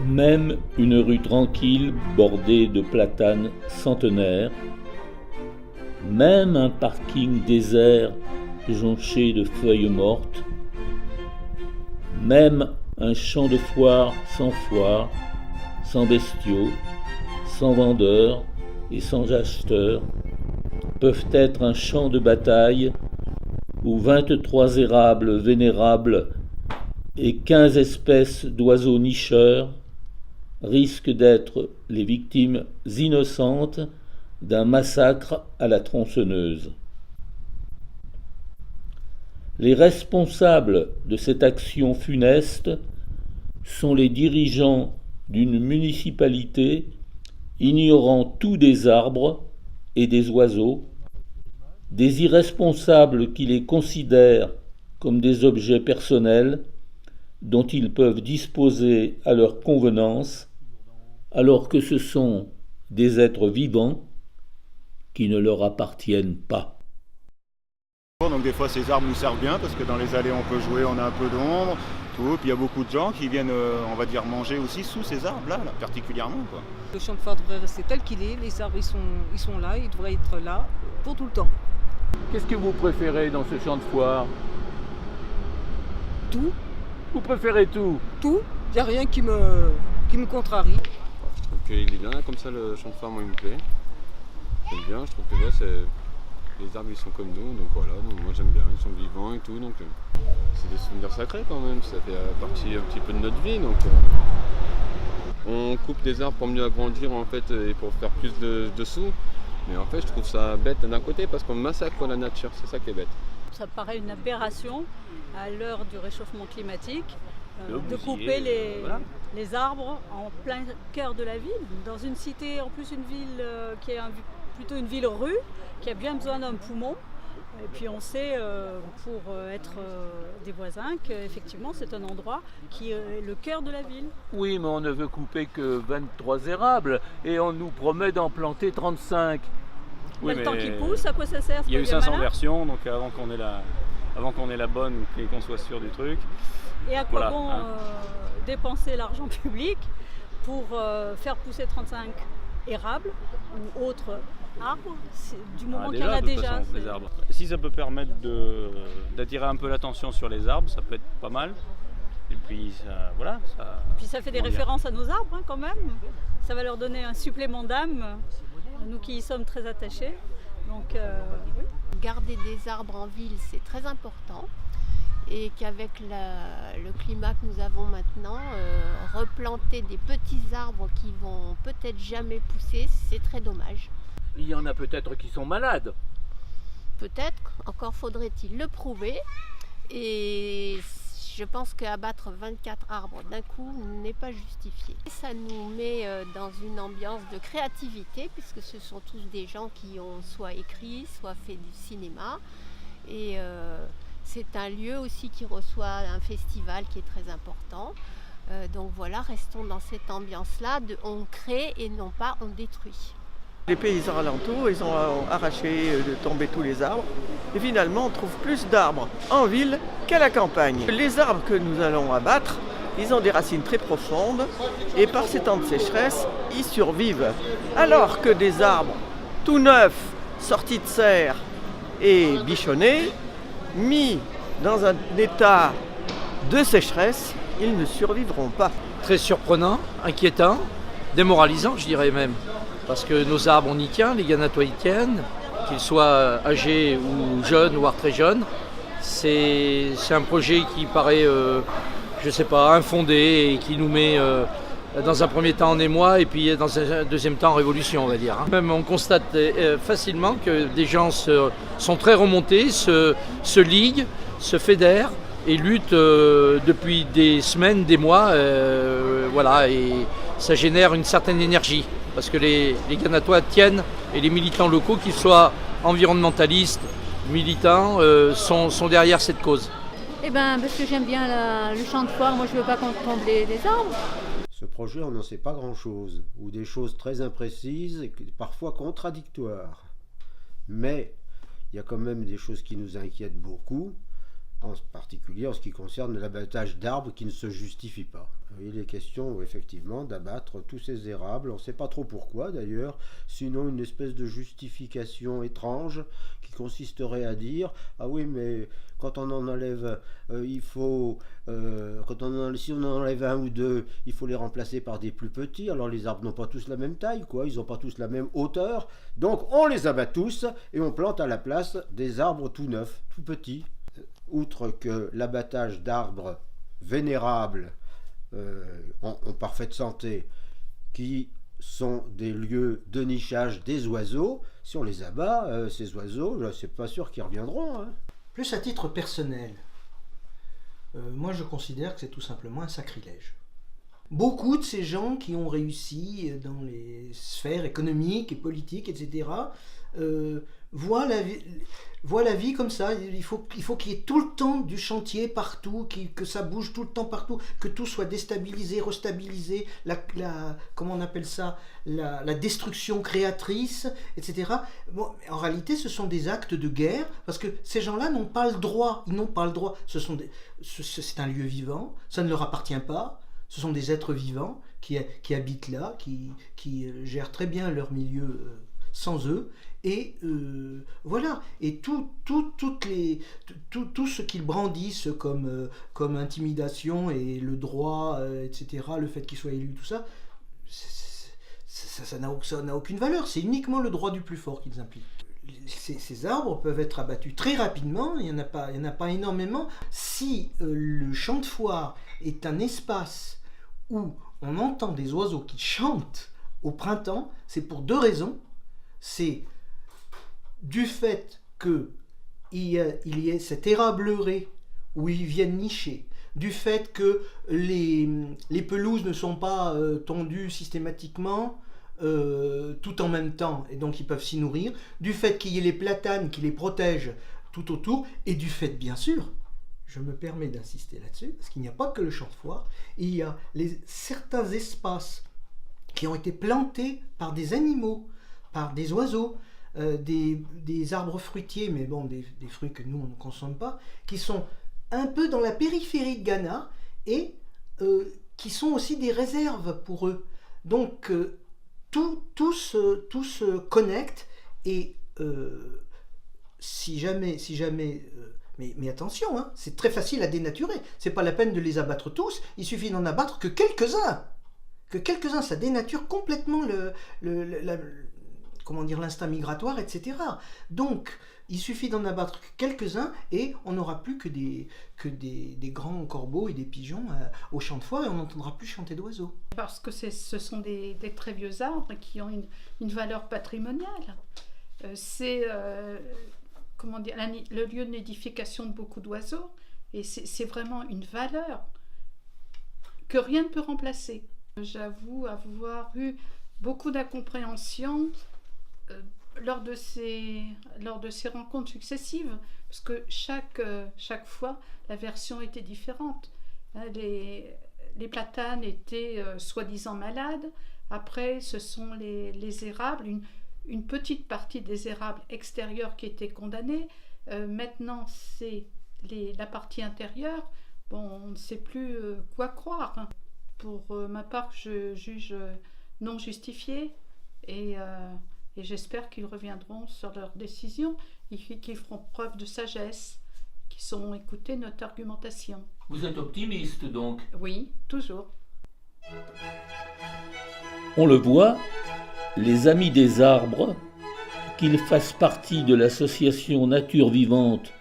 Même une rue tranquille bordée de platanes centenaires, même un parking désert jonché de feuilles mortes, même un champ de foire, sans bestiaux, sans vendeurs et sans acheteurs, peuvent être un champ de bataille où 23 érables vénérables et 15 espèces d'oiseaux nicheurs risquent d'être les victimes innocentes d'un massacre à la tronçonneuse. Les responsables de cette action funeste sont les dirigeants d'une municipalité ignorant tout des arbres et des oiseaux, des irresponsables qui les considèrent comme des objets personnels dont ils peuvent disposer à leur convenance, alors que ce sont des êtres vivants qui ne leur appartiennent pas. Donc des fois ces arbres nous servent bien parce que dans les allées on peut jouer, on a un peu d'ombre, tout. Puis il y a beaucoup de gens qui viennent, on va dire, manger aussi sous ces arbres-là, là, particulièrement, quoi. Le champ de foire devrait rester tel qu'il est, les arbres ils sont là, ils devraient être là pour tout le temps. Qu'est-ce que vous préférez dans ce champ de foire? Tout. Vous préférez tout? Tout, il n'y a rien qui me contrarie. Je trouve qu'il est bien, comme ça le champ de foire, moi il me plaît. J'aime bien, je trouve que là les arbres ils sont comme nous, donc voilà, donc moi j'aime bien, ils sont vivants et tout, donc c'est des souvenirs sacrés quand même, ça fait partie un petit peu de notre vie, donc on coupe des arbres pour mieux agrandir en fait et pour faire plus de sous, mais en fait je trouve ça bête d'un côté parce qu'on massacre la nature, c'est ça qui est bête. Ça paraît une aberration à l'heure du réchauffement climatique de couper les arbres en plein cœur de la ville, dans une cité, en plus une ville qui est plutôt une ville-rue, qui a bien besoin d'un poumon. Et puis on sait, pour être des voisins, qu'effectivement c'est un endroit qui est le cœur de la ville. Oui, mais on ne veut couper que 23 érables et on nous promet d'en planter 35. Oui, le temps qui pousse, à quoi ça sert? Il y a eu 500 versions, donc avant qu'on ait la bonne et qu'on soit sûr du truc. Et à quoi bon dépenser l'argent public pour faire pousser 35 érables ou autres arbres, du moment qu'il y en a déjà. Les arbres. Si ça peut permettre d'attirer un peu l'attention sur les arbres, ça peut être pas mal. Et puis voilà. Puis ça fait des références à nos arbres, hein, quand même. Ça va leur donner un supplément d'âme, nous qui y sommes très attachés. Donc, oui. Garder des arbres en ville, c'est très important. Et qu'avec le climat que nous avons maintenant, replanter des petits arbres qui vont peut-être jamais pousser, c'est très dommage. Il y en a peut-être qui sont malades. Peut-être, encore faudrait-il le prouver. Et je pense qu'abattre 24 arbres d'un coup n'est pas justifié. Ça nous met dans une ambiance de créativité, puisque ce sont tous des gens qui ont soit écrit, soit fait du cinéma. Et c'est un lieu aussi qui reçoit un festival qui est très important. Donc voilà, restons dans cette ambiance-là, on crée et non pas on détruit. Les paysans alentours, ils ont arraché de tomber tous les arbres. Et finalement, on trouve plus d'arbres en ville qu'à la campagne. Les arbres que nous allons abattre, ils ont des racines très profondes. Et par ces temps de sécheresse, ils survivent. Alors que des arbres tout neufs, sortis de serre et bichonnés, mis dans un état de sécheresse, ils ne survivront pas. Très surprenant, inquiétant, démoralisant, je dirais même. Parce que nos arbres, on y tient, les Gannatois y tiennent, qu'ils soient âgés ou jeunes, voire très jeunes. C'est un projet qui paraît, je ne sais pas, infondé et qui nous met dans un premier temps en émoi et puis dans un deuxième temps en révolution, on va dire. Même on constate facilement que des gens sont très remontés, se liguent, se fédèrent et luttent depuis des semaines, des mois, voilà, et ça génère une certaine énergie. Parce que les Gannatois tiennent et les militants locaux, qu'ils soient environnementalistes, militants, sont derrière cette cause. Eh bien, parce que j'aime bien le champ de foire, moi je ne veux pas qu'on tombe les arbres. Ce projet, on n'en sait pas grand-chose, ou des choses très imprécises et parfois contradictoires. Mais il y a quand même des choses qui nous inquiètent beaucoup, en particulier en ce qui concerne l'abattage d'arbres qui ne se justifie pas. Il est question effectivement d'abattre tous ces érables. On ne sait pas trop pourquoi d'ailleurs, sinon une espèce de justification étrange qui consisterait à dire « Ah oui, mais quand on en enlève, si on en enlève un ou deux, il faut les remplacer par des plus petits. Alors les arbres n'ont pas tous la même taille, quoi. Ils n'ont pas tous la même hauteur. Donc on les abat tous et on plante à la place des arbres tout neufs, tout petits. » Outre que l'abattage d'arbres vénérables en parfaite santé, qui sont des lieux de nichage des oiseaux, si on les abat, ces oiseaux, c'est pas sûr qu'ils reviendront. Hein. Plus à titre personnel, moi je considère que c'est tout simplement un sacrilège. Beaucoup de ces gens qui ont réussi dans les sphères économiques et politiques, etc., voient la vie comme ça. Il faut qu'il y ait tout le temps du chantier partout, que ça bouge tout le temps partout, que tout soit déstabilisé, restabilisé, comment on appelle ça, la destruction créatrice, etc. Bon, en réalité, ce sont des actes de guerre, parce que ces gens-là n'ont pas le droit. Ils n'ont pas le droit. C'est un lieu vivant, ça ne leur appartient pas. Ce sont des êtres vivants qui habitent là, qui gèrent très bien leur milieu sans eux. Et voilà, et tout ce qu'ils brandissent comme intimidation et le droit, etc., le fait qu'ils soient élus, tout ça, ça n'a aucune valeur. C'est uniquement le droit du plus fort qu'ils impliquent. Ces arbres peuvent être abattus très rapidement, il n'y en a pas énormément. Si le champ de foire est un espace où on entend des oiseaux qui chantent au printemps, c'est pour deux raisons. C'est du fait qu'il y ait cette érablerie où ils viennent nicher, du fait que les pelouses ne sont pas tondues systématiquement tout en même temps, et donc ils peuvent s'y nourrir, du fait qu'il y ait les platanes qui les protègent tout autour, et du fait, bien sûr, je me permets d'insister là-dessus, parce qu'il n'y a pas que le champ de foire, il y a certains espaces qui ont été plantés par des animaux, par des oiseaux, des arbres fruitiers, mais bon, des fruits que nous on ne consomme pas, qui sont un peu dans la périphérie de Ghana et qui sont aussi des réserves pour eux. Donc tout se connecte et si jamais mais attention, hein, c'est très facile à dénaturer. C'est pas la peine de les abattre tous, il suffit d'en abattre que quelques-uns. Ça dénature complètement l'instinct migratoire, etc. Donc, il suffit d'en abattre quelques-uns et on n'aura plus que des grands corbeaux et des pigeons au champ de foire et on n'entendra plus chanter d'oiseaux. Parce que ce sont des très vieux arbres qui ont une valeur patrimoniale. C'est le lieu de nidification de beaucoup d'oiseaux et c'est vraiment une valeur que rien ne peut remplacer. J'avoue avoir eu beaucoup d'incompréhension lors de ces rencontres successives, parce que chaque fois, la version était différente. Les platanes étaient soi-disant malades, après ce sont les érables, une petite partie des érables extérieurs qui étaient condamnés, maintenant c'est la partie intérieure, bon, on ne sait plus quoi croire. Pour ma part, je juge non justifié et j'espère qu'ils reviendront sur leur décision et qu'ils feront preuve de sagesse, qu'ils auront écouté notre argumentation. Vous êtes optimiste donc? Oui, toujours. On le voit, les Amis des arbres, qu'ils fassent partie de l'association Nature Vivante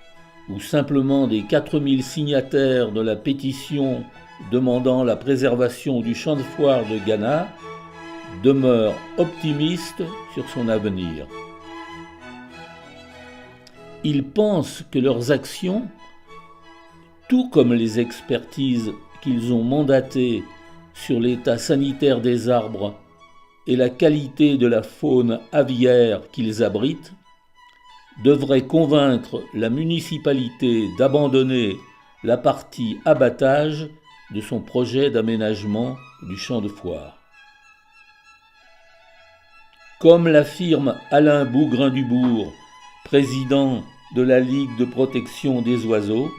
ou simplement des 4000 signataires de la pétition demandant la préservation du champ de foire de Ghana, demeure optimiste sur son avenir. Ils pensent que leurs actions, tout comme les expertises qu'ils ont mandatées sur l'état sanitaire des arbres et la qualité de la faune aviaire qu'ils abritent, devraient convaincre la municipalité d'abandonner la partie abattage de son projet d'aménagement du champ de foire. Comme l'affirme Alain Bougrain-Dubourg, président de la Ligue de protection des oiseaux,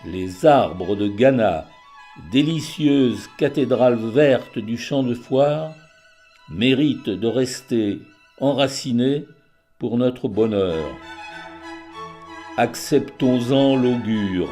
les arbres de Ghana délicieuse cathédrale verte du champ de foire mérite de rester enracinée pour notre bonheur. Acceptons-en l'augure.